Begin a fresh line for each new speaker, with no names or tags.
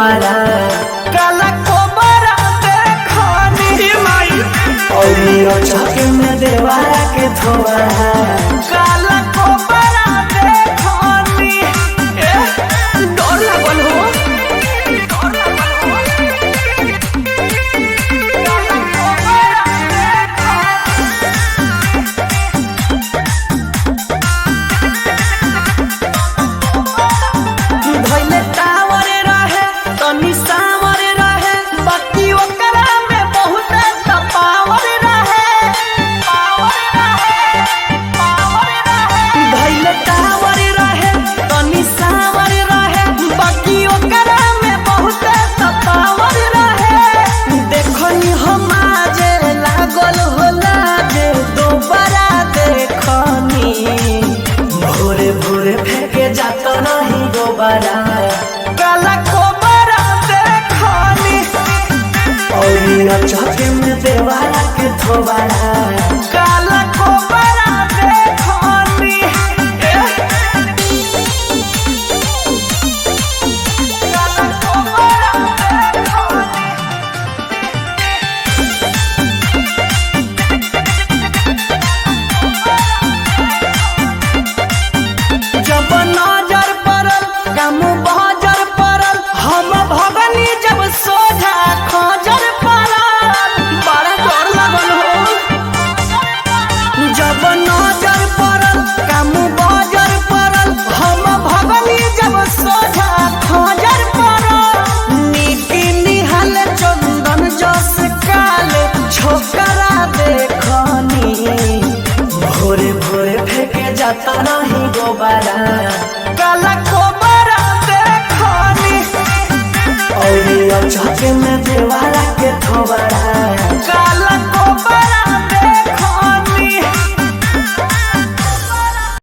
दोबारा काला कोबरा देखनी माई और चौके में देवारा के थोबरा काला कोबरा देखनी डर लागल हो काला कोबरा देखनी और चौके में देवारा के थोबरा काला कोबरा देखनी काला कोबरा देखनी जब नजर काम बहजर परल हम भगनी जब सोझा खजर परल बड़ा डर लागल हो जब नजर परल काम बहजर परल हम भगनी जब सोझा खजर परल नीति निहाल चंदन जस काले छोकरा देखनी भोरे भोरे फेंके जाता नहीं दोबारा काला कोबरा देखनी और चौके में देवारा के थोबरा